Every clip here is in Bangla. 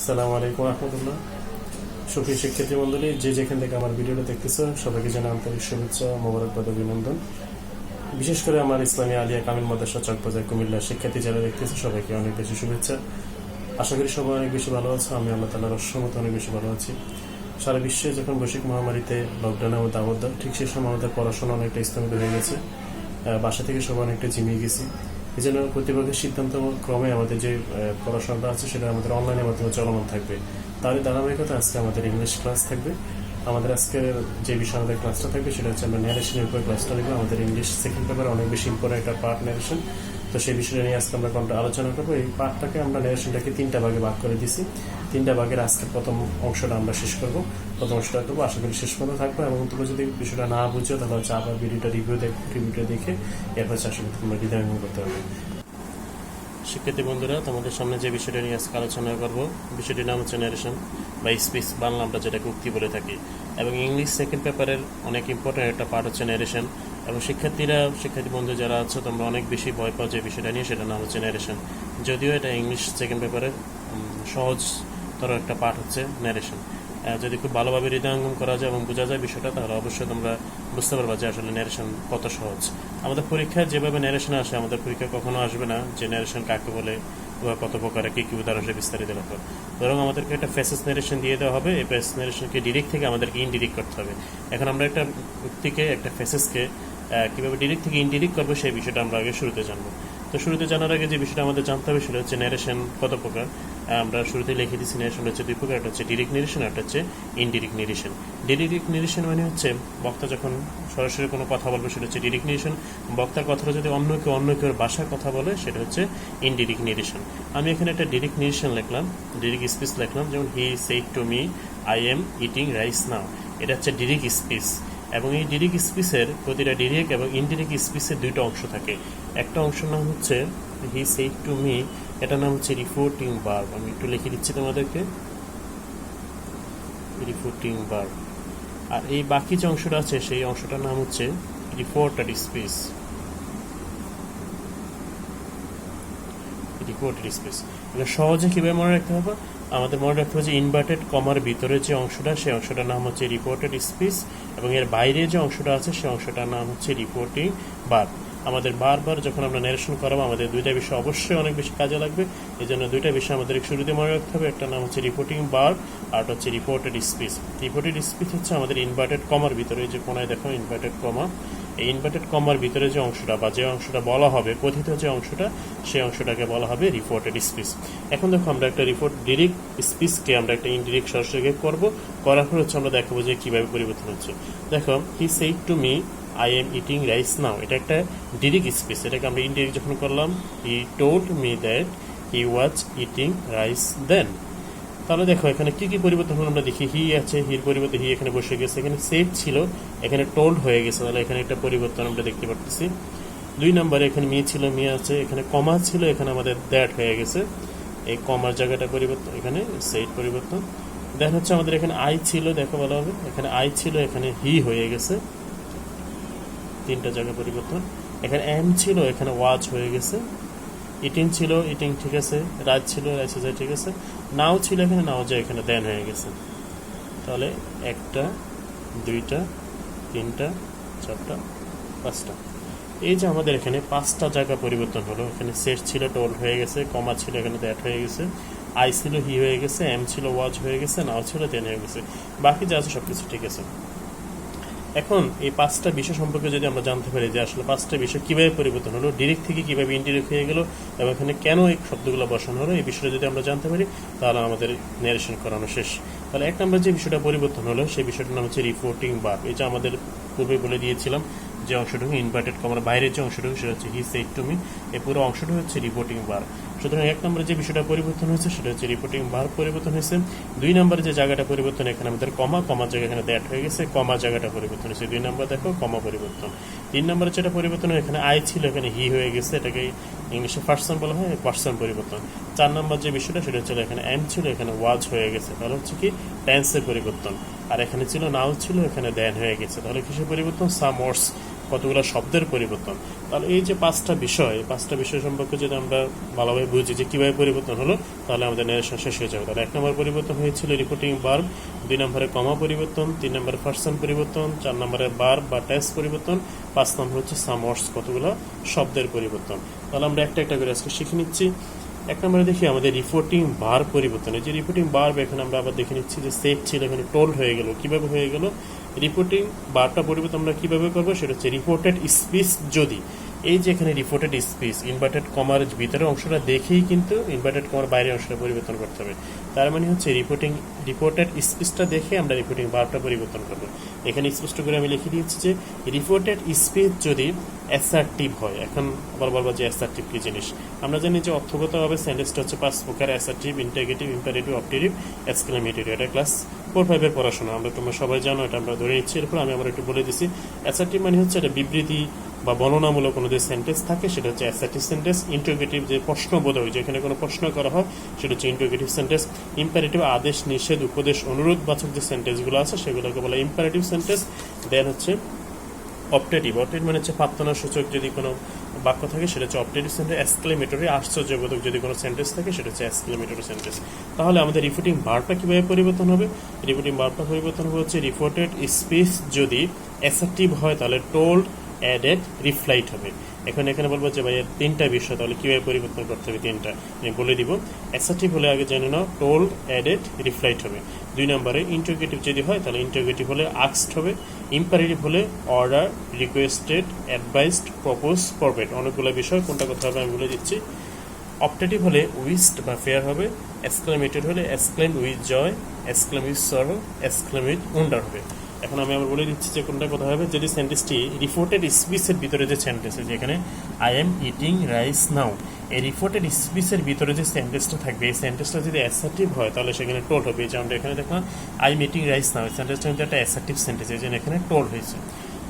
আসসালামু আলাইকুম রহমতুল্লাহ। সুপ্রিয় শিক্ষার্থী মণ্ডলী, যে যেখান থেকে আমার ভিডিওটা দেখতেছো সবাইকে জানাই আন্তরিক শুভেচ্ছা, মোবারকবাদ, অভিনন্দন। বিশেষ করে আমার ইসলামী আলিয়া কামিল মাদ্রাসা চকবাজার কুমিল্লার শিক্ষার্থী যারা দেখতেছে সবাইকে অনেক বেশি শুভেচ্ছা। আশা করি সবাই অনেক বেশি ভালো আছে। আমি আল্লাহ তাআলার রহমতে অনেক বেশি ভালো আছি। সারা বিশ্বে যখন বৈশ্বিক মহামারীতে লকডাউনে আমাদের আবদ্ধ, ঠিক সেই সময় আমাদের পড়াশোনা অনেকটা স্থগিত হয়ে গেছে। বাসা থেকে সবাই অনেকটা ঝিমিয়ে গেছি। এই জন্য কর্তৃপক্ষের সিদ্ধান্ত ক্রমে আমাদের যে পড়াশোনাটা আছে সেটা আমাদের অনলাইনের মাধ্যমে চলমান থাকবে। তারই ধারাবাহিকতা আজকে আমাদের ইংলিশ ক্লাস থাকবে। আমাদের আজকের যে বিষয় আমাদের ক্লাসটা থাকবে সেটা হচ্ছে আমরা ন্যারেশনের উপর ক্লাসটা দেখবো। আমাদের ইংলিশ সেকেন্ড পেপারে অনেক বেশি ইম্পর্টেন্ট একটা পার্ট ন্যারেশন। তো সেই বিষয়টা নিয়ে আজকে আমরা আলোচনা করবো। এই পার্টটাকে আমরা ন্যারেশনটাকে 3টা ভাগে ভাগ করে দিছি। 3টা ভাগের আজকে প্রথম অংশটা আমরা শেষ করবো। প্রথম অংশটা করবো, আশা করি শেষ পর্যন্ত থাকবো। এবং তোমরা যদি বিষয়টা না বুঝো তাহলে হচ্ছে আবার রিভিউটা দেখে এরপর আসলে তোমরা হৃদয়ঙ্গম করতে হবে। শিক্ষার্থী বন্ধুরা, তোমাদের সামনে যে বিষয়টা নিয়ে আজকে আলোচনা করব, বিষয়টির নাম হচ্ছে ন্যারেশন বা স্পিচ, বাংলা আমরা যেটাকে উক্তি বলে থাকি। এবং ইংলিশ সেকেন্ড পেপারের অনেক ইম্পর্টেন্ট একটা পার্ট হচ্ছে ন্যারেশন। এবং শিক্ষার্থী বন্ধু যারা আছো তোমরা অনেক বেশি ভয় পাও যে বিষয়টা নিয়ে, সেটার নাম হচ্ছে ন্যারেশন। যদিও এটা ইংলিশ সেকেন্ড পেপারের সহজতর একটা পার্ট হচ্ছে ন্যারেশন। যদি খুব ভালোভাবে হৃদয়ঙ্গম করা যায় এবং বোঝা যায় বিষয়টা, তাহলে অবশ্যই তোমরা বুঝতে পারবা যে আসলে ন্যারেশন কত সহজ। আমাদের পরীক্ষায় যেভাবে ন্যারেশন আসে, আমাদের পরীক্ষা কখনো আসবে না যে ন্যারেশন কাকে বলে বা কত প্রকারে কি কি উদাহরণ বিস্তারিত ব্যাপার। বরং আমাদেরকে একটা ফেসেস ন্যারেশন দিয়ে দেওয়া হবে। এই ফেসেস ন্যারেশনকে ডিরেক্ট থেকে আমাদেরকে ইনডিরেক্ট করতে হবে। এখন আমরা একটা উক্তিকে, একটা ফেসেসকে কীভাবে ডিরেক্ট থেকে ইনডিরেক্ট করবো সেই বিষয়টা আমরা আগে শুরুতে জানবো। তো শুরুতে জানার আগে যে বিষয়টা আমাদের জানতে হবে সেটা হচ্ছে ন্যারেশন কত প্রকার। আমরা শুরুতে লিখে দিচ্ছি ন্যারেশন হচ্ছে 2 প্রকার। একটা হচ্ছে ডিরেক্ট ন্যারেশন, একটা হচ্ছে ইনডিরেক্ট ন্যারেশন। ডিরেক্ট ন্যারেশন মানে হচ্ছে বক্তা যখন সরাসরি কোনো কথা বলবে সেটা হচ্ছে ডিরেক্ট ন্যারেশন। বক্তার কথাটা যদি অন্য কেউ ভাষার কথা বলে সেটা হচ্ছে ইনডিরেক্ট ন্যারেশন। আমি এখানে একটা ডিরেক্ট ন্যারেশন লিখলাম, ডিরেক্ট স্পিচ লিখলাম। যেমন he said to me I am eating rice now, এটা হচ্ছে ডিরেক্ট স্পিচ। এবং এই ডিরেক্ট স্পিচের প্রতিটা ডিরেক্ট এবং ইনডিরেক্ট স্পিচের 2টা অংশ থাকে। একটা অংশের নাম হচ্ছে হি সেড টু মি, এটার নাম হচ্ছে রিপোর্টিং ভার্ব। আমি একটু লিখে দিচ্ছি তোমাদেরকে, রিপোর্টিং ভার্ব। আর এই বাকি যে অংশটা আছে সেই অংশটার নাম হচ্ছে রিপোর্টেড স্পিচ। রিপোর্টেড স্পিচ এটা সহজে কিভাবে মনে রাখতে হবে? আমাদের মনে রাখতে হবে যে ইনভার্টেড কমার ভিতরে যে অংশটা, সেই অংশটার নাম হচ্ছে রিপোর্টেড স্পিচ, এবং এর বাইরে যে অংশটা আছে সেই অংশটার নাম হচ্ছে রিপোর্টিং ভার্ব। আমাদের বারবার যখন আমরা ন্যারেশন করাবো আমাদের 2টা বিষয় অবশ্যই অনেক বেশি কাজে লাগবে। এই জন্য 2টা বিষয় আমাদের শুরুতে মনে রাখতে হবে। একটা নাম হচ্ছে রিপোর্টিং ভার্ব, আর একটা হচ্ছে রিপোর্টেড স্পিচ। রিপোর্টেড স্পিচ হচ্ছে আমাদের ইনভার্টেড কমার ভিতরে, যে কোনায় দেখো ইনভার্টেড কমা, এই ইনভার্টেড কমার ভিতরে যে অংশটা বা যে অংশটা বলা হবে, কথিত যে অংশটা, সেই অংশটাকে বলা হবে রিপোর্টেড স্পিচ। এখন দেখো আমরা একটা ডিরেক্ট স্পিচকে আমরা একটা ইনডিরেক্ট সরাসরি করার পর হচ্ছে আমরা দেখাবো যে কিভাবে পরিবর্তন হচ্ছে। দেখো he said to me I am eating rice now, এটা একটা ডিরেক্ট স্পিচ। এটাকে আমরা ইনডিরেক্ট যখন করলাম, he told me that he was eating rice then. তাহলে দেখো এখানে কি কি পরিবর্তন হলো আমরা দেখি। হি আছে, হির পরিবর্তে হি এখানে বসে গেছে। এখানে সেড ছিল, এখানে টোল্ড হয়ে গেছে। তাহলে এখানে একটা পরিবর্তন আমরা দেখতে পাচ্ছি। 2 নম্বরে এখানে মি ছিল, মি আছে। এখানে কমা ছিল, এখানে আমাদের দ্যাট হয়ে গেছে। এই কমার জায়গাটা পরিবর্তন, এখানে সেড পরিবর্তন। দেন হচ্ছে আমাদের এখানে আই ছিল, দেখো ভালো হবে, এখানে আই ছিল, এখানে হি হয়ে গেছে। 3টা জায়গা পরিবর্তন। এখানে এম ছিল, এখানে ওয়াজ হয়ে গেছে। ইটিং ছিল, ইটিং ঠিক আছে। রাইস ছিল, রাইসে যায় ঠিক আছে। নাও ছিল, এখানে নাও যায়, এখানে দেন হয়ে গেছে। তাহলে 1টা 2টা 3টা 4টা 5টা, এই যে আমাদের এখানে 5টা জায়গা পরিবর্তন হলো। এখানে সেট ছিল, টোল্ড হয়ে গেছে। কমা ছিল, এখানে দ্যাট হয়ে গেছে। আই ছিল, হি হয়ে গেছে। এম ছিল, ওয়াজ হয়ে গেছে। নাও ছিল, দেন হয়ে গেছে। বাকি যা আছে সবকিছু ঠিক আছে। এখন এই 5টা বিষয় সম্পর্কে যদি আমরা জানতে পারি যে আসলে 5টা বিষয় কিভাবে পরিবর্তন হলো, ডিরেক্ট থেকে কিভাবে ইনডিরেক্ট হয়ে গেল, এবং এখানে কেন এই শব্দগুলো বসানো হলো, এই বিষয়টা যদি আমরা জানতে পারি তাহলে আমাদের ন্যারেশন করানো শেষ। তাহলে 1 নম্বর যে বিষয়টা পরিবর্তন হলো সেই বিষয়টার নাম হচ্ছে রিপোর্টিং ভার্ব। এই যে আমাদের পূর্বে বলে দিয়েছিলাম যে অংশটুকু ইনভার্টেড কমার বাইরের যে অংশটুকু সেটা হচ্ছে হি সেড টু মি, এই পুরো অংশটা হচ্ছে রিপোর্টিং ভার্ব। সুতরাং 1 নম্বরে যে বিষয়টা পরিবর্তন হয়েছে সেটা হচ্ছে রিপোর্টিং ভার্ব পরিবর্তন হয়েছে। 2 নম্বরে যে জায়গাটা পরিবর্তন, এখানে আমাদের কমার জায়গা এখানে দ্যাট হয়ে গেছে। কমা জায়গাটা পরিবর্তন হয়েছে। 2 নম্বর দেখো কমা পরিবর্তন। 3 নম্বরে যেটা পরিবর্তন, এখানে আই ছিল, এখানে হি হয়ে গেছে। এটাকে ইংলিশে পার্সন বলা হয়, পার্সন পরিবর্তন। 4 নম্বর যে বিষয়টা সেটা হচ্ছে এখানে এম ছিল, এখানে ওয়াজ হয়ে গেছে। তাহলে হচ্ছে কি টেন্সের পরিবর্তন। আর এখানে ছিল নাও ছিল, এখানে দেন হয়ে গেছে। তাহলে কিসের পরিবর্তন? সাম ওয়ার্ডস, কতগুলো শব্দের পরিবর্তন। তাহলে এই যে 5টা বিষয়, 5টা বিষয় সম্পর্কে যদি আমরা ভালোভাবে বুঝি যে কিভাবে পরিবর্তন হলো, তাহলে আমাদের ন্যারেশন শেষ হয়ে যাবে। তাহলে 1 নম্বর পরিবর্তন হয়েছিল রিপোর্টিং ভার্ব, 2 নম্বরে কমা পরিবর্তন, 3 নম্বরে পার্সন পরিবর্তন, 4 নম্বরে ভার্ব বা টেন্স পরিবর্তন, 5 নম্বর হচ্ছে সাম ওয়ার্ডস কতগুলো শব্দের পরিবর্তন। তাহলে আমরা একটা একটা করে আজকে শিখে নিচ্ছি। 1 নম্বরে দেখি আমাদের রিপোর্টিং ভার্ব পরিবর্তন। এই যে রিপোর্টিং ভার্ব এখানে আমরা আবার দেখে নিচ্ছি যে সেট ছিল, এখানে টোল্ড হয়ে গেল। কিভাবে হয়ে গেল? রিপোর্টিং ভার্বটা পরিবর্তন আমরা কিভাবে করবো সেটা হচ্ছে রিপোর্টেড স্পিচ যদি, এই যে এখানে রিপোর্টেড স্পিচ ইনভার্টেড কমার ভিতরের অংশটা দেখেই কিন্তু ইনভার্টেড কমার বাইরের অংশটা পরিবর্তন করতে হবে। তার মানে হচ্ছে রিপোর্টেড স্পিচটা দেখে আমরা রিপোর্টিং ভার্বটা পরিবর্তন করবো। এখানে স্পষ্ট করে আমি লিখে দিয়েছি যে রিপোর্টেড স্পিচ যদি অ্যাসার্টিভ হয়। এখন আবার বলবো যে অ্যাসার্টিভ কি জিনিস। আমরা জানি যে অর্থগতভাবে সেন্টেন্সটা হচ্ছে 5 প্রকার: assertive, interrogative, imperative, objective, exclamatory. এটা ক্লাস 4-5 এর পড়াশোনা, আমরা তোমরা সবাই জানো, এটা আমরা ধরে নিচ্ছি। এরপর আমি আবার একটু বলে দিচ্ছি। অ্যাসার্টিভ মানে হচ্ছে এটা বিবৃতি বা বর্ণনামূলক কোনো যে সেন্টেন্স থাকে সেটা হচ্ছে অ্যাসার্টিভ সেন্টেন্স। ইন্টারোগেটিভ যে প্রশ্নবোধক, যেখানে কোনো প্রশ্ন করা হয় সেটা হচ্ছে ইন্টারোগেটিভ সেন্টেন্স। ইম্পারেটিভ আদেশ, নিষেধ, উপদেশ, অনুরোধবাচক যে সেন্টেন্সগুলো আছে সেগুলোকে বলা ইম্পারেটিভ সেন্টেন্স। দেন হচ্ছে অবজেক্টিভ মানে হচ্ছে প্রার্থনাসূচক যদি কোনো বাক্য থাকে সেটা হচ্ছে অবজেক্টিভ সেন্টেন্স। এক্সক্লেমেটরি আশ্চর্যবোধক যদি কোনো সেন্টেন্স থাকে সেটা হচ্ছে এক্সক্লেমেটরি সেন্টেন্স। তাহলে আমাদের রিপোর্টিং ভার্বটা কিভাবে পরিবর্তন হবে? রিপোর্টিং ভার্বটা পরিবর্তন হচ্ছে রিপোর্টেড স্পিচ যদি অ্যাসার্টিভ হয় তাহলে টোল্ড, অ্যাডেড, রিফ্লাইট হবে। এখানে বলবো যে ভাই 3টা বিষয়, তাহলে কিভাবে পরিবর্তন করতে হবে 3টা আমি বলে দিব। অ্যাসার্টিভ হলে আগে জেনে নাও, টোল্ড, অ্যাডেড, রিফ্লাইট হবে। 2 নম্বরে ইন্টারোগেটিভ যদি হয় তাহলে ইন্টারোগেটিভ হলে আস্কড হবে। ইম্পারেটিভ হলে order, requested, advised, propose, forward. অনেকগুলো বিষয়, কোনটা কথা হবে আমি বলে দিচ্ছি। অবজেক্টিভ হলে উইশড বা ফেয়ার হবে। এক্সক্লেমেটরি হলে exclaim with joy, exclaim with sorrow, exclaim with wonder হবে। এখন আমি আবার বলে দিচ্ছি যে কোনটা কথা হবে। যদি সেন্টেন্সটি রিপোর্টেড স্পিচের ভিতরে যে সেন্টেন্স, যেখানে আই এম ইটিং রাইস নাও, এই রিপোর্টেড স্পিচের ভিতরে যে সেন্টেন্সটা থাকবে এই সেন্টেন্সটা যদি অ্যাসার্টিভ হয় তাহলে সেখানে টোল্ড হবে। যে আমরা এখানে দেখলাম আই এম ইটিং রাইস নাও, এই সেন্টেন্সটা কিন্তু একটা অ্যাসার্টিভ সেন্টেন্স, এই জন্য এখানে টোল্ড হয়েছে।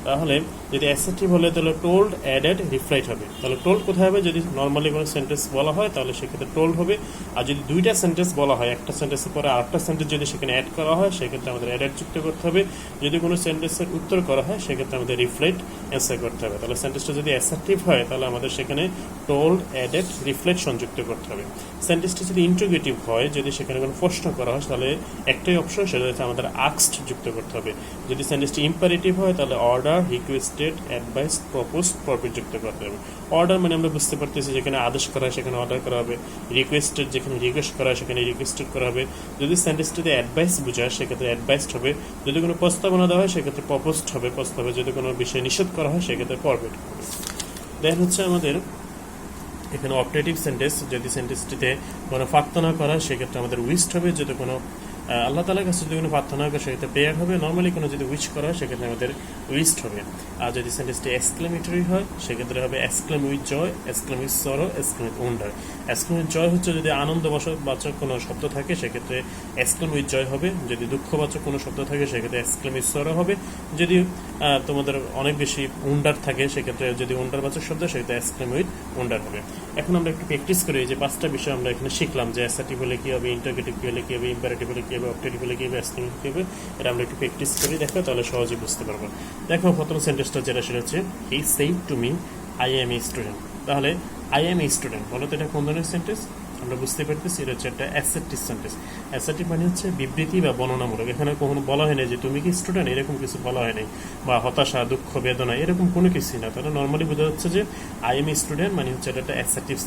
তাহলে যদি অ্যাসার্টিভ হলে তাহলে টোল্ড, অ্যাডেড, রিফ্লাইট হবে। তাহলে টোল্ড কোথায় হবে? যদি নর্মালি কোনো সেন্টেন্স বলা হয় তাহলে সেক্ষেত্রে টোল্ড হবে। আর যদি 2টা সেন্টেন্স বলা হয়, একটা সেন্টেন্সের পরে আরেকটা সেন্টেন্স যদি সেখানে অ্যাড করা হয় সেক্ষেত্রে আমাদের অ্যাডেড যুক্ত করতে হবে। যদি কোনো সেন্টেন্সের উত্তর করা হয় সেক্ষেত্রে আমাদের রিফ্লাইট অ্যান্সার করতে হবে। তাহলে সেন্টেন্সটা যদি অ্যাসার্টিভ হয় তাহলে আমাদের সেখানে টোল্ড, অ্যাডেড, রিফ্লাইট সংযুক্ত করতে হবে। সেন্টেন্সটা যদি ইন্টারোগেটিভ হয়, যদি সেখানে কোনো প্রশ্ন করা হয় তাহলে একটাই অপশন, সেটা হচ্ছে আমাদের আস্কড যুক্ত করতে হবে। যদি সেন্টেন্সটি ইম্পারেটিভ হয় তাহলে order, requested, advice, propose, forward যুক্ত করতে হবে। অর্ডার মানে আমরা বুঝতে পারতেছি যেখানে আদেশ করা হয় সেখানে অর্ডার করা হবে। রিকোয়েস্টেড যেখানে রিকোয়েস্ট করা হয় সেখানে রিকোয়েস্টেড করা হবে। যদি সেন্টেন্সটিতে অ্যাডভাইস বোঝায় সেক্ষেত্রে অ্যাডভাইসড হবে। যদি কোনো প্রস্তাবনা দেওয়া হয় সেক্ষেত্রে প্রপোজড হবে প্রস্তাবে। যদি কোনো বিষয় নিষেধ করা হয় সেক্ষেত্রে ফরওয়ার্ড হবে। দেন হচ্ছে আমাদের এখানে অবজেক্টিভ সেন্টেন্স, যদি সেন্টেন্সটিতে কোনো প্রার্থনা করা হয় সেক্ষেত্রে আমাদের উইশড হবে। যদি কোনো আল্লাহ তাআলার কাছে যদি কোনো প্রার্থনা করে সেক্ষেত্রে প্রেয়ার হবে। নর্মালি কোনো যদি উইশ করা হয় সেক্ষেত্রে আমাদের উইশড হবে। আর যদি সেন্টেন্সটি এক্সক্লেমেটরি হয় সেক্ষেত্রে হবে exclaim with joy, exclaim with sorrow, exclaim with wonder. Exclaim with joy হচ্ছে যদি আনন্দবাচক কোনো শব্দ থাকে সেক্ষেত্রে এক্সক্লেম উইথ জয় হবে। যদি দুঃখবাচক কোনো শব্দ থাকে সেক্ষেত্রে এক্সক্লেম উইথ সরো হবে। যদি তোমাদের অনেক বেশি ওয়ান্ডার থাকে সেক্ষেত্রে যদি ওয়ান্ডারবাচক শব্দ সেক্ষেত্রে এক্সক্লেম উইথ ওয়ান্ডার হবে। এখন আমরা একটু প্র্যাকটিস করি। যে 5টা বিষয় আমরা এখানে শিখলাম, যে অ্যাসার্টিভ হলে কী হবে, ইন্টারোগেটিভ হলে কী হবে, ইম্পারেটিভ হলে কী হবে, অবজেক্টিভ হলে কী হবে, এক্সক্লেমেটিভ কী হবে, এটা আমরা একটু প্র্যাকটিস করি। দেখো তাহলে সহজে বুঝতে পারবো। দেখো প্রথম সেন্টেন্সটা যেটা সেটা হচ্ছে হি said to me I M A student. তাহলে আই এম এ স্টুডেন্ট বলো তো এটা কোন ধরনের সেন্টেন্স? আমরা বুঝতে পারতেছি এটা হচ্ছে একটা অ্যাসার্টিভ সেন্টেন্স। অ্যাসার্টিভ মানে হচ্ছে বিবৃতি বা বর্ণনামূলক। এখানে কখনো বলা হয় না যে তুমি কি স্টুডেন্ট, এরকম কিছু বলা হয় নাই, বা হতাশা, দুঃখ, বেদনা এরকম কোনো কিছুই না। তাহলে নর্মালি বোঝা যাচ্ছে যে আই এম এ স্টুডেন্ট মানে হচ্ছে এটা একটা assertive.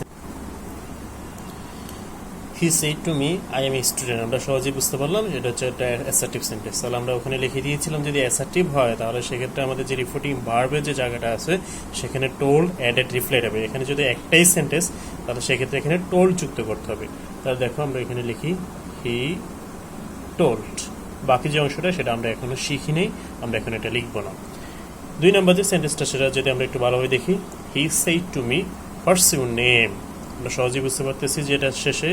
He said to me I M a student, আমরা সহজেই বুঝতে পারলাম এটা হচ্ছে একটা অ্যাসার্টিভ সেন্টেন্স। তাহলে আমরা ওখানে লিখে দিয়েছিলাম যদি অ্যাসার্টিভ হয় তাহলে সেক্ষেত্রে আমাদের যে রিপোর্টিং ভার্বের যে জায়গাটা আছে সেখানে টোল্ড, অ্যাডেড, রিফ্লাইট হবে। এখানে যদি একটাই সেন্টেন্স তাহলে সেক্ষেত্রে এখানে টোল্ড যুক্ত করতে হবে। তাহলে দেখো আমরা এখানে লিখি হি টোল্ড। বাকি যে অংশটা সেটা আমরা এখনো শিখি নেই, আমরা এখন এটা লিখবো না। 2 নম্বর যে সেন্টেন্সটা সেটা যদি আমরা একটু ভালোভাবে দেখি, হি said to me what's your name. আমরা সহজেই বুঝতে পারতেছি যে এটা শেষে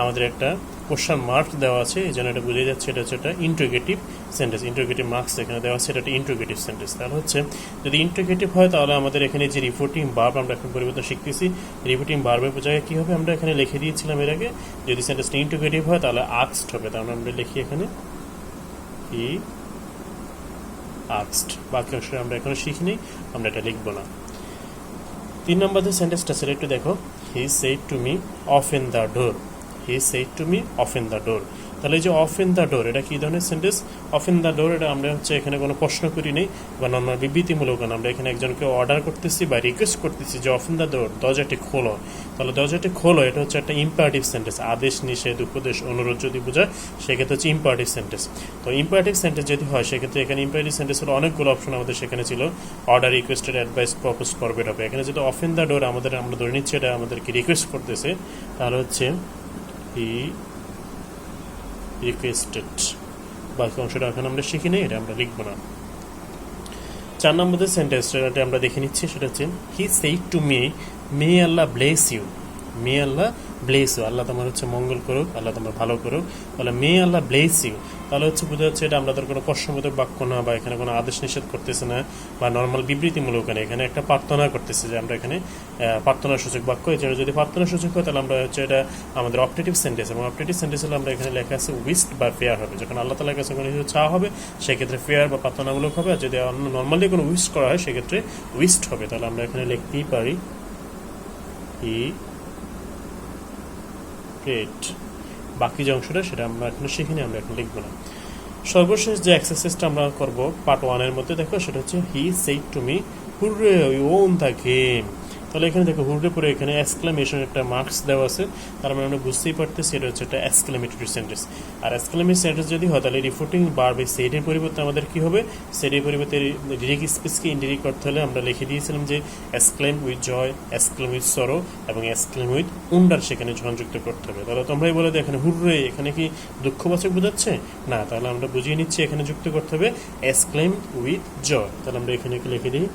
আমাদের একটা কোশ্চেন মার্ক দেওয়া আছে, এই জন্য এটা বুঝে যাচ্ছে এটা হচ্ছে একটা ইন্টারোগেটিভ সেন্টেন্স। ইন্টারোগেটিভ মার্কস এখানে দেওয়া আছে, এটা একটা ইন্টারোগেটিভ সেন্টেন্স। তাহলে হচ্ছে যদি ইন্টারোগেটিভ হয় তাহলে আমাদের এখানে যে রিপোর্টিং ভার্ব আমরা এখন পরিবর্তন শিখতেছি, রিপোর্টিং ভার্বের জায়গায় কী হবে আমরা এখানে লিখে দিয়েছিলাম এর আগে। যদি সেন্টেন্সটা ইন্টারোগেটিভ হয় তাহলে আস্কড হবে। তাহলে আমরা লিখি এখানে হি আস্কড। বাকি অংশ আমরা এখনো শিখিনি, আমরা এটা লিখবো না। 3 নম্বর যে সেন্টেন্সটা সেটা একটু দেখো, he said to me open the door. He he said to me open the door. তাহলে এই যে ওপেন দ্য ডোর এটা কি ধরনের সেন্টেন্স? ওপেন দ্য ডোর এটা আমরা হচ্ছে এখানে কোনো প্রশ্ন করি নেই বা নর্মাল বিবৃতিমূলক না, আমরা এখানে একজনকে অর্ডার করতেছি বা রিকোয়েস্ট করতেছি যে ওপেন দ্য ডোর, দরজাটি খোলো। তাহলে দরজাটি খোলো এটা হচ্ছে একটা ইম্পারেটিভ সেন্টেন্স, আদেশ নিষেধ উপদেশ অনুরোধ যদি বোঝায় সেক্ষেত্রে হচ্ছে ইম্পারেটিভ সেন্টেন্স। তো ইম্পারেটিভ সেন্টেন্স যদি হয় সেক্ষেত্রে এখানে ইম্পারেটিভ সেন্টেন্সের অনেকগুলো অপশন আমাদের সেখানে ছিল, order, requested, advice, propose, forbid হবে। এখানে যদি ওপেন দ্য ডোর আমরা ধরে নিচ্ছি এটা আমাদেরকে রিকোয়েস্ট করতেছে, তাহলে হচ্ছে হি রিকোয়েস্টেড। বাকি অংশটা এখন আমরা শিখি নেই, এটা আমরা লিখবো না। 4 নম্বর যে সেন্টেন্সটা আমরা দেখে নিচ্ছি সেটা হচ্ছে he said to me may Allah bless you. May Allah bless you, Allah তোমার হচ্ছে মঙ্গল করুক, আল্লাহ তোমার ভালো করুক। তাহলে মে আল্লাহ ব্লেস ইউ, তাহলে হচ্ছে বোঝা যাচ্ছে এটা আমাদের কোনো প্রশ্নবোধক বাক্য না বা এখানে কোনো আদেশ নিষেধ করতেছে না বা নর্মাল বিবৃতিমূলক না, এখানে একটা প্রার্থনা করতেছে যে আমরা এখানে প্রার্থনা সূচক বাক্য। এছাড়া যদি প্রার্থনা সূচক হয় তাহলে আমরা হচ্ছে এটা আমাদের অপটেটিভ সেন্টেন্স, এবং অপটেটিভ সেন্টেন্স হলে আমরা এখানে লেখা আছে উইস্ট বা ফেয়ার হবে। যখন আল্লাহ তাআলার কাছে কোনো কিছু চাওয়া হবে সেক্ষেত্রে ফেয়ার বা প্রার্থনামূলক হবে, আর যদি অন্য নর্মালি কোনো উইস্ট করা হয় সেক্ষেত্রে উইস্ট হবে। তাহলে আমরা এখানে লিখতেই পারি হি প্রেড। বাকি যে অংশটা সেটা আমরা এখন শিখিনি, আমরা এখন লিখবো না। সর্বশেষ যে এক্সারসাইজটা আমরা করব পার্ট 1 এর মধ্যে দেখো সেটা হচ্ছে he said to me hurray we won the game. তাহলে এখানে দেখো হুররে পরে এখানে এক্সক্লামেশন একটা মার্কস দেওয়া আছে, তার মানে আমরা বুঝতেই পারতেছি এটা হচ্ছে একটা এক্সক্লামেটরি সেন্টেন্স। আর এক্সক্লামেটরি সেন্টেন্স যদি হয় তাহলে রিপোর্টিং বার বা সেডের পরিবর্তে আমাদের কি হবে? সেডের পরিবর্তে ডিরেক্ট স্পিচকে ইনডিরেক্ট করতে হলে আমরা লিখে দিয়েছিলাম যে exclaim with joy, exclaim with sorrow এবং এক্সক্লেম উইথ উন্ডার সেখানে সংযুক্ত করতে হবে। তাহলে তোমরাই বলে এখানে হুররে এখানে কি দুঃখবাচক বোঝাচ্ছে না, তাহলে আমরা বুঝিয়ে নিচ্ছি এখানে যুক্ত করতে হবে এক্সক্লেম উইথ জয়। তাহলে আমরা এখানে লিখে দিই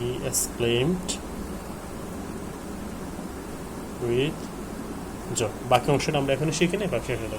he exclaimed with joy। বাকি অংশটা আমরা এখানে শিখি না, বাকি অংশটা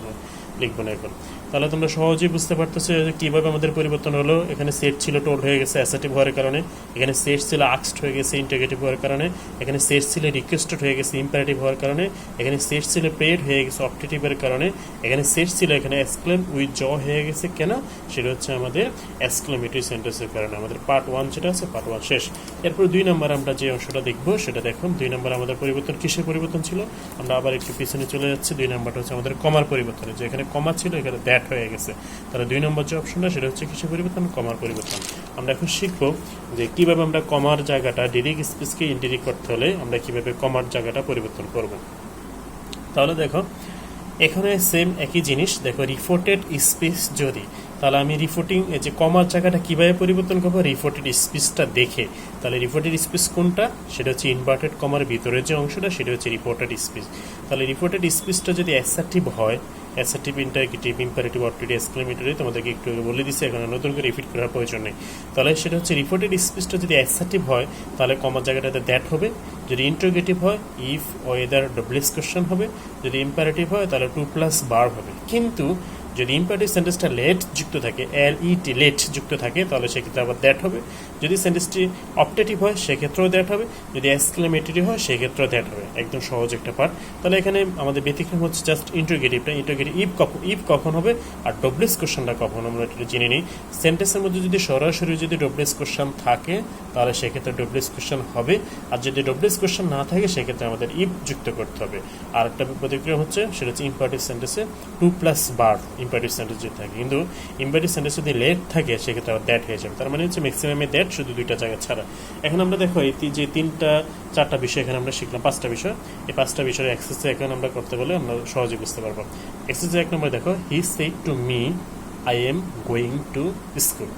লিখবো না এখন। তাহলে তোমরা সহজেই বুঝতে পারতেছো যে কীভাবে আমাদের পরিবর্তন হলো। এখানে সেট ছিল টোল্ড হয়ে গেছে অ্যাসার্টিভ হওয়ার কারণে, এখানে সেট ছিল আস্কড হয়ে গেছে ইন্টারোগেটিভ হওয়ার কারণে, এখানে সেট ছিল রিকোয়েস্টেড হয়ে গেছে ইম্পারেটিভ হওয়ার কারণে, এখানে সেট ছিল প্রেড হয়ে গেছে অপটেটিভের কারণে, এখানে সেট ছিল এখানে এক্সক্লেম উইথ জ হয়ে গেছে কেন? সেটা হচ্ছে আমাদের এক্সক্লেমেটরি সেন্টেন্সের কারণে। আমাদের পার্ট 1 যেটা আছে পার্ট 1 শেষ। এরপর 2 নম্বর আমরা যে অংশটা দেখবো সেটা দেখুন। 2 নম্বর আমাদের পরিবর্তন কিসের পরিবর্তন ছিল? আমরা আবার একটু পিছনে চলে যাচ্ছি। 2 নম্বরটা হচ্ছে আমাদের কমার পরিবর্তন, যে এখানে কমা ছিল এখানে দ্যাট হয়ে গেছে। তাহলে 2 নম্বর যে অপশনটা সেটা হচ্ছে কিসের পরিবর্তন? কমার পরিবর্তন। আমরা এখন শিখবো যে কিভাবে আমরা কমার জায়গাটা ডিরেক্ট স্পিচকে ইনডিরেক্ট করতে হলে আমরা কিভাবে কমার জায়গাটা পরিবর্তন করব। তাহলে দেখো এখানে সেম একই জিনিস, দেখো রিপোর্টেড স্পিচ যদি, তাহলে আমি রিপোর্টিং যে কমার জায়গাটা কীভাবে পরিবর্তন করবো? রিপোর্টেড স্পিচটা দেখে। তাহলে রিপোর্টেড স্পিচ কোনটা? সেটা হচ্ছে ইনভার্টেড কমার ভিতরের যে অংশটা সেটা হচ্ছে রিপোর্টেড স্পিচ। তাহলে রিপোর্টেড স্পিচটা যদি অ্যাসার্টিভ হয়, assertive, interrogative, imperative, optative, exclamatory, তোমাদেরকে একটু বলে দিচ্ছি, এখানে নতুন করে রিপিট করার প্রয়োজন নেই। তাহলে সেটা হচ্ছে রিপোর্টেড স্পিচটা যদি অ্যাসার্টিভ হয় তাহলে কমার জায়গাটাতে দ্যাট হবে, যদি ইন্টারগেটিভ হয় ইফ ওয়েদার ডব্লিউএস কোয়েশ্চেন হবে, যদি ইম্পারেটিভ হয় তাহলে 2+ বার হবে। কিন্তু যদি ইম্পারেটিভ সেন্টেন্সটা লেট যুক্ত থাকে, LET লেট যুক্ত থাকে, তাহলে সেক্ষেত্রে আবার দ্যাট হবে। যদি সেন্টেন্সটি অপটেটিভ হয় সেক্ষেত্রেও দ্যাট হবে, যদি এক্সক্লেমেটরি হয় সেক্ষেত্রেও দ্যাট হবে। একদম সহজ একটা পার্ট। তাহলে এখানে আমাদের ব্যতিক্রম হচ্ছে জাস্ট ইন্টারগেটিভটা। ইন্টারগেটিভ ইফ কখন হবে আর ডব্লিউএস কোয়েশ্চেনটা কখন, আমরা এটা জেনে নিই। সেন্টেন্সের মধ্যে যদি সরাসরি যদি ডব্লিউএস কোয়েশ্চেন থাকে তাহলে সেক্ষেত্রে ডব্লিউএস কোয়েশ্চেন হবে, আর যদি ডব্লিউএস কোয়েশ্চেন না থাকে সেক্ষেত্রে আমাদের ইফ যুক্ত করতে হবে। আর একটা ব্যতিক্রম হচ্ছে সেটা হচ্ছে ইম্পারেটিভ সেন্টেন্সে 2+ বার ইম্পারেটিভ সেন্টেন্স যদি থাকে, কিন্তু ইম্পারেটিভ সেন্টেন্স যদি লেট থাকে সেক্ষেত্রে আবার দ্যাট হয়ে যাবে। তার মানে হচ্ছে ম্যাক্সিমামে দ্যাট, শুধু 2টা জায়গা ছাড়া। এখন আমরা দেখো এই যে 3-4টা বিষয় এখানে আমরা শিখলাম, 5টা বিষয়। এই 5টা বিষয়ের এক্সারসাইজ এখন আমরা করতে বলে আমরা সহজে বুঝতে পারবো। এক্সারসাইজ 1 নম্বর দেখো, he said to me I am going to school.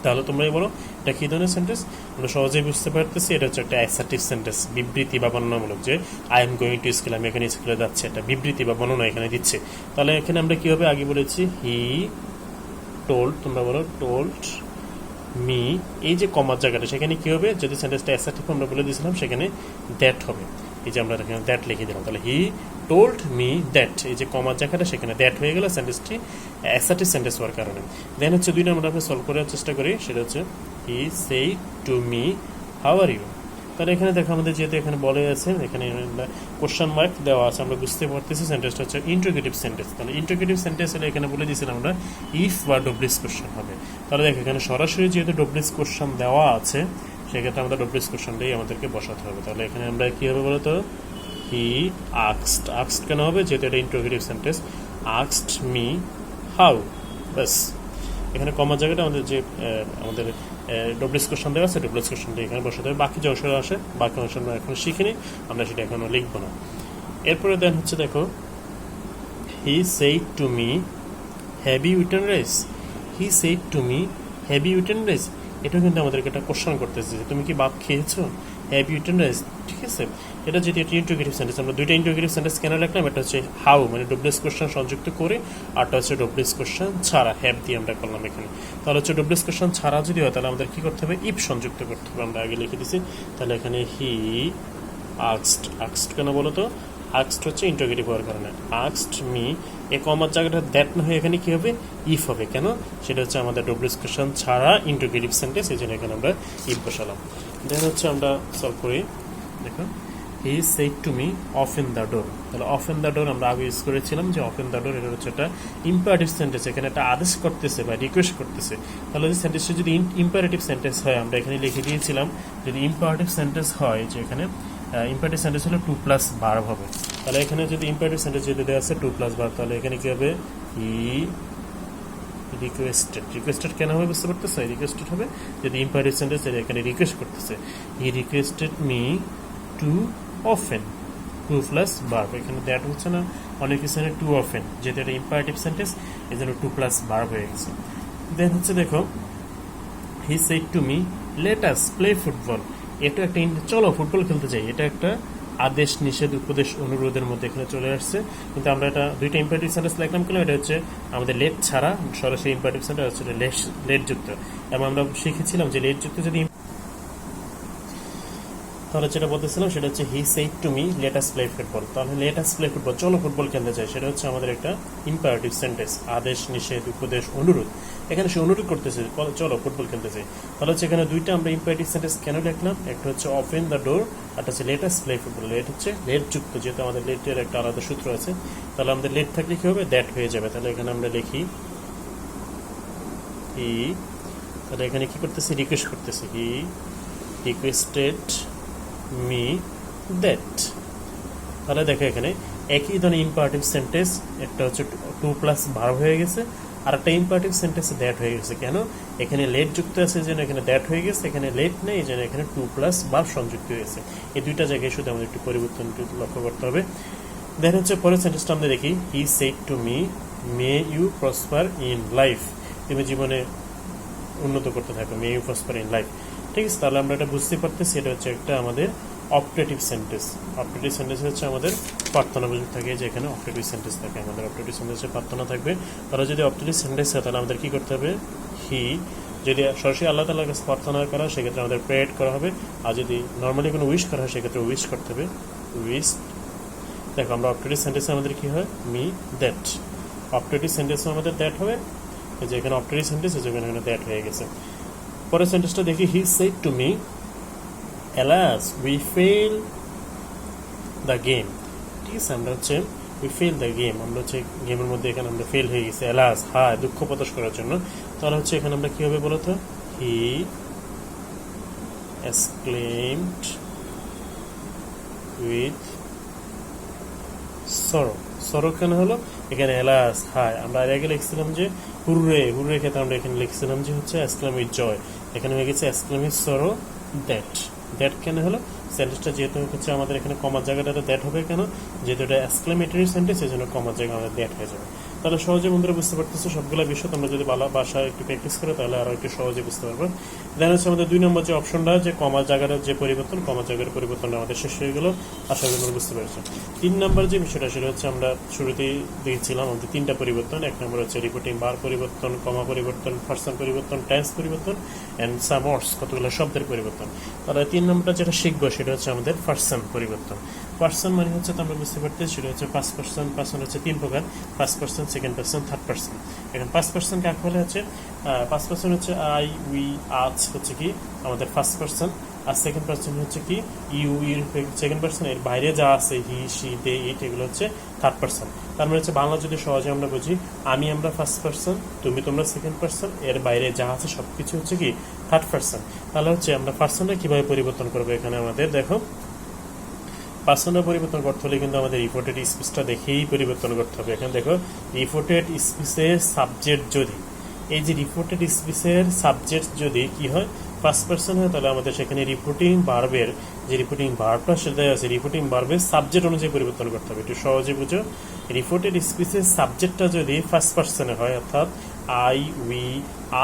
তাহলে তোমরাই বলো এটা কী ধরনের সেন্টেন্স? আমরা সহজেই বুঝতে পারতেছি এটা হচ্ছে একটা অ্যাসার্টিভ সেন্টেন্স, বিবৃতি বা বর্ণনামূলক, যে I am going to school, আমি এখানে স্কুলে যাচ্ছি, একটা বিবৃতি বা বর্ণনা এখানে দিচ্ছে। তাহলে এখানে আমরা কী হবে আগে বলেছি হি টোল্ড, তোমরা বলো টোল্ড মি, এই যে কমার জায়গাটা সেখানে কী হবে? যদি সেন্টেন্সটা অ্যাসার্টিভ আমরা বলে দিয়েছিলাম সেখানে দ্যাট হবে। এই যে আমরা এখানে দ্যাট লিখে দিলাম, তাহলে হি টোল্ড মি দ্যাট, এই যে কমার জায়গাটা সেখানে দ্যাট হয়ে গেল সেন্টেন্সটি অ্যাসার্টিভ সেন্টেন্স হওয়ার কারণে। দেন হচ্ছে 2 নম্বর আমরা সলভ করার চেষ্টা করি, সেটা হচ্ছে he said to me how are you. তাহলে এখানে দেখো আমাদের যেহেতু এখানে বলে আছে, এখানে কোশ্চেন মার্ক দেওয়া আছে, আমরা বুঝতে পারতেছি সেন্টেন্সটা হচ্ছে ইন্টারোগেটিভ সেন্টেন্স। তাহলে ইন্টারোগেটিভ সেন্টেন্স হলে এখানে বলে দিয়েছিলাম আমরা ইফ বা ডব্লিউএস কোশ্চেন হবে। তাহলে দেখো এখানে সরাসরি যেহেতু ডব্লিউএস কোশ্চেন দেওয়া আছে সেক্ষেত্রে আমাদের ডব্লিউএস কোশ্চেনটাই আমাদেরকে বসাতে হবে। তাহলে এখানে আমরা কী হবে বলতো, হি আস্কড। আস্কড কেন হবে, যেহেতু এটা interrogative sentence. Asked me how, ব্যাস। এখানে কমার জায়গাটা আমাদের যে আমাদের ডব্লিউএস কোশ্চেন দেওয়া আছে, ডব্লিউএস কোশ্চেনটা এখানে বসাতে হবে। বাকি যে অংশটা আসে, বাকি অংশ আমরা এখন শিখিনি, আমরা সেটা এখনও লিখবো না। এরপরে দেন হচ্ছে দেখো, he said to me have you eaten rice. He said to me have you eaten rice, এটাও কিন্তু আমাদেরকে একটা কোশ্চেন করতেছে যে তুমি কি ভাত খেয়েছো, হ্যাভ ইউ ইটেন রাইস, ঠিক আছে। এটা যদি একটা ইন্টারোগেটিভ সেন্টেন্স, আমরা দুইটা ইন্টারোগেটিভ সেন্টেন্স কেন লিখলাম, এটা হচ্ছে হাউ মানে ডব্লিউএস কোশ্চেন সংযুক্ত করে, আরটা হচ্ছে ডব্লিউএস কোশ্চেন ছাড়া, হ্যাভ দিয়ে আমরা করলাম এখানে। তাহলে হচ্ছে ডব্লিউএস কোশ্চেন ছাড়া যদি হয় তাহলে আমাদের কি করতে হবে, ইফ সংযুক্ত করতে হবে, আমরা আগে লিখে দিছি। তাহলে এখানে হি আস্কড। আস্কড কেন বলো তো, আস্কড হচ্ছে ইন্টারোগেটিভ হওয়ার কারণে। আস্কড মি, এ কমার জায়গাটা দ্যাট না হয়ে এখানে কি হবে, ইফ হবে। কেন, সেটা হচ্ছে আমাদের ডব্লিউএস কোশ্চেন ছাড়া ইন্টারোগেটিভ সেন্টেন্স, এই জন্য এখানে আমরা ইফ বসালাম। দেন হচ্ছে আমরা সলভ করি, দেখো, he said to me open the door. তাহলে ওপেন দ্য ডোর আমরা আগে ইউজ করেছিলাম যে ওপেন দ্য ডোর, এটা হচ্ছে একটা ইম্পারেটিভ সেন্টেন্স, এখানে একটা আদেশ করতেছে বা রিকোয়েস্ট করতেছে। তাহলে যে সেন্টেন্সটা যদি ইম্পারেটিভ সেন্টেন্স হয়, আমরা এখানে লিখে দিয়েছিলাম যদি ইম্পারেটিভ সেন্টেন্স হয়, যে এখানে ইম্পারেটিভ সেন্টেন্স হলে 2+ ভার্ব হবে। তাহলে এখানে যদি ইম্পারেটিভ সেন্টেন্স যদি দেওয়া আছে 2+ ভার্ব, তাহলে এখানে কি হবে, হি রিকোয়েস্টেড। রিকোয়েস্টেড কেন হবে বুঝতে পারতেছে, রিকোয়েস্টেড হবে যদি ইম্পারেটিভ সেন্টেন্স এখানে রিকোয়েস্ট করতেছে। He requested me two often, 2+ verb, এখানে দ্যাট হচ্ছে না, অনেক কিছু টু অফেন, যেহেতু এটা ইম্পারেটিভ সেন্টেন্স এই জন্য 2+ ভার্ব হয়ে গেছে। দেন হচ্ছে দেখো, he said to me let us play football. এটা একটা চলো ফুটবল খেলতে যাই, এটা একটা আদেশ, নিষেধ, উপদেশ, অনুরোধের মধ্যে এখানে চলে আসছে। কিন্তু আমরা এটা দুইটা ইম্পারেটিভ সেন্টেন্স লিখলাম কেন, এটা হচ্ছে আমাদের লেট ছাড়া সরাসরি ইম্পারেটিভ সেন্টেন্স হচ্ছে লেট যুক্ত। এবং আমরা শিখেছিলাম যে লেট যুক্ত যদি, তাহলে যেটা বলতেছিলাম সেটা হচ্ছে he said to me let us play football. তাহলে লেট আস প্লে ফুটবল, চলো ফুটবল খেলতে চাই, সেটা হচ্ছে আমাদের একটা ইম্পারেটিভ সেন্টেন্স, আদেশ, নিষেধ, উপদেশ, অনুরোধ। এখানে সে অনুরোধ করতেছে চলো ফুটবল খেলতে চাই। তাহলে হচ্ছে এখানে দুইটা আমরা ইম্পারেটিভ সেন্টেন্স কেন লিখলাম, একটা হচ্ছে ওপেন দ্য ডোর, আর হচ্ছে let us play football. Let হচ্ছে লেট যুক্ত, যেহেতু আমাদের লেটের একটা আলাদা সূত্র আছে। তাহলে আমাদের লেট থাকলে কি হবে, দ্যাট হয়ে যাবে। তাহলে এখানে আমরা লিখি হি, তাহলে এখানে কি করতেছি, রিকোয়েস্ট করতেছি, হি রিকোয়েস্টেড মি দ্যাট। তাহলে দেখো এখানে একই ধরনের ইম্পারেটিভ সেন্টেন্স, একটা হচ্ছে 2+ ভার্ব হয়ে গেছে, আর একটা ইম্পারেটিভ সেন্টেন্সে দ্যাট হয়ে গেছে। কেন, এখানে লেট যুক্ত আছে এই জন্য এখানে দ্যাট হয়ে গেছে, এখানে লেট নেই এই জন্য এখানে 2+ ভার্ব সংযুক্ত হয়েছে। এই দুইটা জায়গায় শুধু আমাদের একটু পরিবর্তন লক্ষ্য করতে হবে। দেন হচ্ছে পরের সেন্টেন্সটা আমরা দেখি, he said to me may you prosper in life. তুমি জীবনে উন্নত করতে থাকো, may you prosper in life, ঠিক আছে। তাহলে আমরা এটা বুঝতে পারতেছি, এটা হচ্ছে একটা আমাদের অপারেটিভ সেন্টেন্স। অপারেটিভ সেন্টেন্স হচ্ছে আমাদের প্রার্থনা বুঝতে থাকে, যে এখানে অপারেটিভ সেন্টেন্স থাকে, আমাদের অপারেটিভ সেন্টেন্সে প্রার্থনা থাকবে। তাহলে যদি অপারেটিভ সেন্টেন্স হয় তাহলে আমাদের কি করতে হবে, হি, যদি সরাসরি আল্লাহ তাআলার কাছে প্রার্থনা করা হয় সেক্ষেত্রে আমাদের প্রেয়ার করা হবে, আর যদি নর্মালি কোনো উইশ করা হয় সেক্ষেত্রে উইশ করতে হবে, উইশ। দেখো আমরা অপারেটিভ সেন্টেন্সে আমাদের কি হয়, মি দ্যাট। অপারেটিভ সেন্টেন্সে আমাদের দ্যাট হবে, যে এখানে অপারেটিভ সেন্টেন্স এই জন্য এখানে দ্যাট হয়ে গেছে। পরের সেন্টেন্সটা দেখি, he said to me alas we fail the game, ঠিক আছে। আমরা হচ্ছে we fail the game, আমরা হচ্ছে গেমের মধ্যে এখানে আমরা ফেল হয়ে গেছি, alas, হ্যাঁ, দুঃখ প্রকাশ করার জন্য। তাহলে হচ্ছে এখানে আমরা কি হবে বলতো, he exclaimed with sorrow। sorrow কেন হলো, এখানে alas, হ্যাঁ, আমরা আগে লিখছিলাম যে হুররে, হুররে ক্ষেত্রে আমরা এখানে লিখছিলাম যে হচ্ছে exclaim with joy, এখানে হয়ে গেছে exclaim with sorrow that। That কেন হলো, সেন্টেন্সটা যেহেতু হচ্ছে আমাদের এখানে কমার জায়গাটাতে দ্যাট হবে, কেন, যেহেতু এটা এক্সক্লেমেটরি সেন্টেন্স এই জন্য কমার জায়গা আমাদের দ্যাট হয়ে যাবে। তাহলে সহজে বন্ধুরা বুঝতে পারতেছো সবগুলো বিষয়, তোমরা যদি বাসায় একটু প্র্যাকটিস করো তাহলে আরও একটু সহজে বুঝতে পারবো। দেন হচ্ছে আমাদের 2 নম্বর যে অপশনটা, যে কমার জায়গাটার যে পরিবর্তন, কমার জায়গার পরিবর্তনটা আমাদের শেষ হয়ে গেল, আশা করি তোমরা বুঝতে পেরেছো। 3 নম্বর যে বিষয়টা সেটা হচ্ছে আমরা শুরুতেই দেখেছিলাম আমাদের 3টা পরিবর্তন। 1 নম্বর হচ্ছে রিপোর্টিং বার পরিবর্তন, কমা পরিবর্তন, পার্সন পরিবর্তন, টেন্স পরিবর্তন, অ্যান্ড সাম ওয়ার্ডস, কতগুলো শব্দের পরিবর্তন। তাহলে 3 নম্বরটা যেটা শিখবো সেটা হচ্ছে আমাদের পার্সন পরিবর্তন। পার্সন মানে হচ্ছে তোমরা বুঝতে পারতে, সেটা হচ্ছে ফার্স্ট পার্সন। পার্সন হচ্ছে 3 প্রকার, first person, second person, third person. এখন ফার্স্ট পার্সন কাকে বলে হচ্ছে, ফার্স্ট পার্সন হচ্ছে আই, উই, আজ হচ্ছে কি আমাদের ফার্স্ট পার্সন, আর সেকেন্ড পার্সন হচ্ছে কি ইউ, সেকেন্ড পার্সন, এর বাইরে যা আছে হি, সি, দে, ইট, এগুলো হচ্ছে থার্ড পার্সন। তার মানে হচ্ছে বাংলা যদি সহজে আমরা বুঝি, আমি, আমরা ফার্স্ট পার্সন, তুমি, তোমরা সেকেন্ড পার্সন, এর বাইরে যা আছে সবকিছু হচ্ছে কি থার্ড পার্সন। তাহলে হচ্ছে আমরা পার্সনটা কিভাবে পরিবর্তন করবো, এখানে আমাদের দেখো পার্সনটা পরিবর্তন করতে হলে কিন্তু আমাদের রিপোর্টেড স্পিচটা দেখেই পরিবর্তন করতে হবে। এখানে দেখো রিপোর্টেড স্পিচের সাবজেক্ট যদি, এই যে রিপোর্টেড স্পিচের সাবজেক্ট যদি কি হয় ফার্স্ট পার্সন হয়, তাহলে আমাদের সেখানে রিপোর্টিং ভার্বের যে রিপোর্টিং ভার্বটা সেটাই আছে, রিপোর্টিং ভার্বের সাবজেক্ট অনুযায়ী পরিবর্তন করতে হবে। একটু সহজে বুঝো, রিপোর্টেড স্পিচের সাবজেক্টটা যদি ফার্স্ট পার্সনে হয়, অর্থাৎ আই, উই,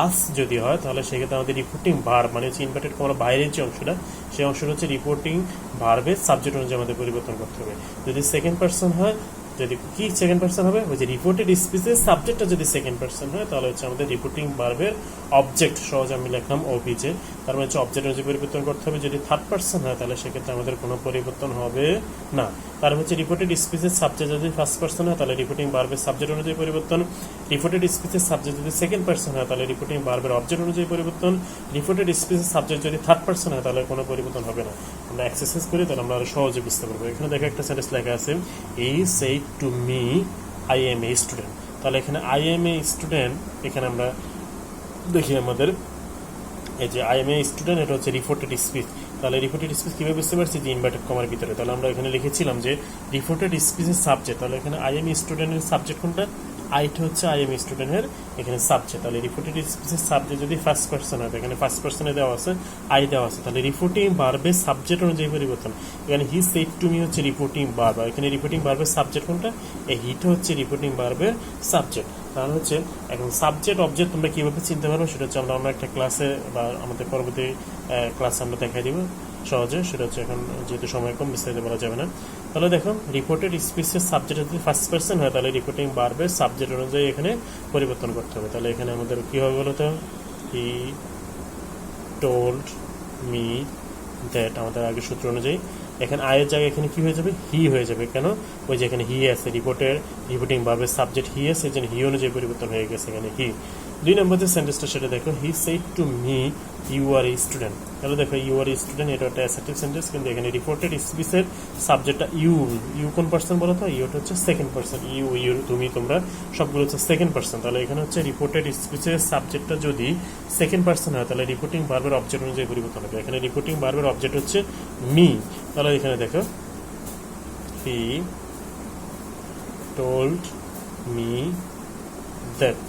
আস যদি হয়, তাহলে সেক্ষেত্রে আমাদের রিপোর্টিং ভার্ব মানে হচ্ছে ইনভার্টেড কমার বাইরের যে অংশটা, সেই অংশটা হচ্ছে রিপোর্টিং ভার্বের সাবজেক্ট অনুযায়ী আমাদের পরিবর্তন করতে হবে। যদি সেকেন্ড পার্সন হয়, যদি কি সেকেন্ড পার্সন হবে, ওই যে রিপোর্টেড স্পিচের সাবজেক্টটা যদি সেকেন্ড পার্সন হয়, তাহলে হচ্ছে আমাদের রিপোর্টিং ভার্বের অবজেক্ট, সহজ আমি লিখলাম ওপিজে, তার মানে হচ্ছে অবজেক্ট অনুযায়ী পরিবর্তন করতে হবে। যদি থার্ড পার্সন হয়, তাহলে সেক্ষেত্রে আমাদের কোনো পরিবর্তন হবে না। তার হচ্ছে রিপোর্টেড স্পিচের সাবজেক্ট যদি ফার্স্ট পার্সন হয়, তাহলে রিপোর্টিং ভার্বের সাবজেক্ট অনুযায়ী পরিবর্তন। রিপোর্টেড স্পিচের সাবজেক্ট যদি সেকেন্ড পার্সন হয়, তাহলে রিপোর্টিং ভার্বের অবজেক্ট অনুযায়ী পরিবর্তন। রিপোর্টেড স্পিচের সাবজেক্ট যদি থার্ড পার্সন হয়, তাহলে কোনো পরিবর্তন হবে না। আমরা এক্সারসাইজ করি, তাহলে আমরা আরো সহজে বুঝতে পারবো। এখানে দেখো একটা সেন্টেন্স লেখা আছে, হি said to me I M A student. তাহলে এখানে আই এম এ স্টুডেন্ট, এখানে আমরা দেখি আমাদের এই যে আই এম এ স্টুডেন্ট, এটা হচ্ছে রিপোর্টেড স্পিচ। তাহলে রিপোর্টেড স্পিচ কিভাবে বুঝতে পারছি, যে ইনভার্টেড কমার ভিতরে। তাহলে আমরা এখানে লিখেছিলাম যে রিপোর্টেড স্পিচের সাবজেক্ট, তাহলে এখানে আই এম এ স্টুডেন্টের সাবজেক্ট কোনটা, আইটা হচ্ছে আই এম স্টুডেন্টের এখানে সাবজেক্ট। তাহলে রিপোর্টেড স্পিচের সাবজেক্ট যদি ফার্স্ট পার্সন হয়, এখানে ফার্স্ট পার্সনে দেওয়া আছে, আই দেওয়া আছে, তাহলে রিপোর্টিং ভার্বের সাবজেক্ট অনুযায়ী পরিবর্তন। এখানে হি সেড টু মি হচ্ছে রিপোর্টিং ভার্ব, এখানে রিপোর্টিং ভার্বের সাবজেক্ট কোনটা, এই হিটা হচ্ছে রিপোর্টিং ভার্বের সাবজেক্ট। তাহলে হচ্ছে এখন সাবজেক্ট অবজেক্ট তোমরা কিভাবে চিনতে পারবো, সেটা হচ্ছে আমরা অন্য একটা ক্লাসে বা আমাদের পরবর্তী ক্লাসে আমরা দেখাই দিব সহজে। সেটা হচ্ছে এখন যেহেতু সময় কম, বিস্তারিত বলা যাবে না। তাহলে দেখো রিপোর্টেড স্পিচের সাবজেক্ট যদি ফার্স্ট পার্সন হয়, তাহলে রিপোর্টিং ভার্বের সাবজেক্ট অনুযায়ী এখানে পরিবর্তন করতে হবে। তাহলে এখানে আমাদের কি হবে বলতো, হি টোল্ড মি দ্যাট, আমাদের আগের সূত্র অনুযায়ী এখানে আয়ের জায়গায় এখানে কি হয়ে যাবে, হি হয়ে যাবে। কেন, ওই যে এখানে হি আছে, রিপোর্টিং ভার্বের সাবজেক্ট হি আছে, এই জন্য হি অনুযায়ী পরিবর্তন হয়ে গেছে এখানে হি। 2 নম্বর যে সেন্টেন্সটা সেটা দেখো, he said to me you are a student. তাহলে দেখো ইউ আর এ স্টুডেন্ট, এটা একটা অ্যাসার্টিভ সেন্টেন্স, কিন্তু এখানে রিপোর্টেড স্পিচের সাবজেক্টটা ইউ। ইউ কোন পার্সন বলো তো, ইউটা হচ্ছে সেকেন্ড পার্সন, ইউ, ইউ, তুমি, তোমরা সবগুলো হচ্ছে সেকেন্ড পার্সন। তাহলে এখানে হচ্ছে রিপোর্টেড স্পিচের সাবজেক্টটা যদি সেকেন্ড পার্সন হয়, তাহলে রিপোর্টিং ভার্বের অবজেক্ট অনুযায়ী পরিবর্তন হবে। এখানে রিপোর্টিং ভার্বের অবজেক্ট হচ্ছে মি। তাহলে এখানে দেখো, হি টোল্ড মি দ্যাট।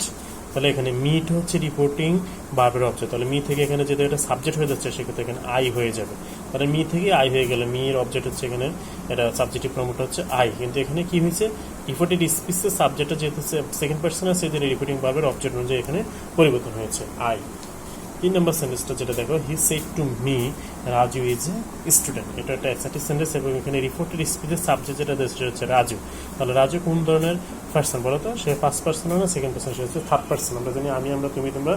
তাহলে এখানে মিট হচ্ছে রিপোর্টিং ভার্বের অবজেক্ট। তাহলে মি থেকে এখানে যেহেতু এটা সাবজেক্ট হয়ে যাচ্ছে, সেক্ষেত্রে এখানে আই হয়ে যাবে। তাহলে মি থেকে আই হয়ে গেলে মির অবজেক্ট হচ্ছে এখানে, এটা সাবজেক্টিভ ফর্মটা হচ্ছে আই। কিন্তু এখানে কি হয়েছে, রিপোর্টেড স্পিচের সাবজেক্টটা যেহেতু সেকেন্ড পার্সন আছে, সেজন্য রিপোর্টিং ভার্বের অবজেক্ট অনুযায়ী এখানে পরিবর্তন হয়েছে আই। 3 নম্বর সেন্টেন্সটা যেটা দেখো, he said to me Raju is a student. এটা একটা অ্যাসার্টিভ সেন্টেন্স, এবং এখানে রিপোর্টেড স্পিচের সাবজেক্ট যেটা সেটা হচ্ছে রাজু। তাহলে রাজু কোন ধরনের পার্সন বলো তো, সে ফার্স্ট পার্সন না সেকেন্ড পার্সন, সে হচ্ছে থার্ড পার্সন। আমরা জানি আমি, আমরা, তুমি, তোমরা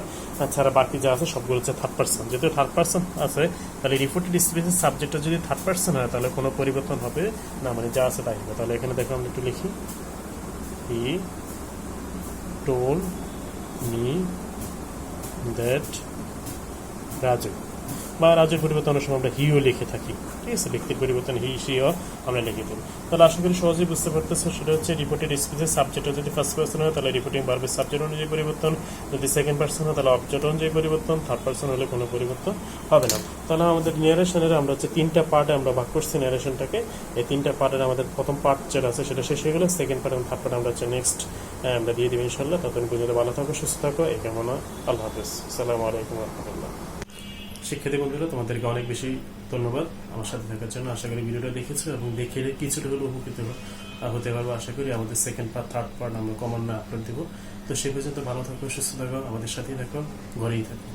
ছাড়া বাকি যা আছে সবগুলো হচ্ছে থার্ড পার্সন। যেহেতু থার্ড পার্সন আছে, তাহলে রিপোর্টেড স্পিচের সাবজেক্টটা যদি থার্ড পার্সন হয়, তাহলে কোনো পরিবর্তন হবে না, মানে যা আছে তাই হবে। তাহলে এখানে দেখো আমরা একটু লিখি, হি টোল্ড মি দ্যাট রাজু, বা রাজুর পরিবর্তন অনেক সময় আমরা হিও লিখে থাকি, ঠিক আছে, ব্যক্তির পরিবর্তন হি, সিও আমরা লিখে দিই। তাহলে আশা করি সহজেই বুঝতে পারতেছে। সেটা হচ্ছে রিপোর্টেড স্পিচের সাবজেক্টটা যদি ফার্স্ট পার্সন হয়, তাহলে রিপোর্টিং ভার্বের সাবজেক্ট অনুযায়ী পরিবর্তন। যদি সেকেন্ড পার্সন হয়, তাহলে অবজেক্ট অনুযায়ী পরিবর্তন। থার্ড পার্সন হলে কোনো পরিবর্তন হবে না। তাহলে আমাদের ন্যারেশনের আমরা হচ্ছে 3টা পার্টে আমরা ভাগ করছি ন্যারেশনটাকে। এই 3টা পার্টের আমাদের প্রথম পার্ট যেটা আছে সেটা শেষ হয়ে গেলে, সেকেন্ড পার্ট এবং থার্ড পার্ট আমরা হচ্ছে নেক্সট আমরা দিয়ে দেবো ইনশাল্লাহ। ততদিন পর্যন্ত ভালো থাকো, সুস্থ থাকো, এই কামনা। আল্লাহ হাফেজ, আসসালামু আলাইকুম ওয়া রাহমাতুল্লাহ। শিক্ষার্থী বন্ধুরা, তোমাদেরকে অনেক বেশি ধন্যবাদ আমার সাথে থাকার জন্য। আশা করি ভিডিওটা দেখেছো এবং দেখে কিছুটা হলেও উপকৃত হতে পারবো। আশা করি আমাদের সেকেন্ড পার্ট, থার্ড পার্ট আমরা ক্রমান্বয়ে আপলোড দেবো। তো সে পর্যন্ত ভালো থাকো, সুস্থ থাকো, আমাদের সাথেই থাকো, ঘরেই থাকো।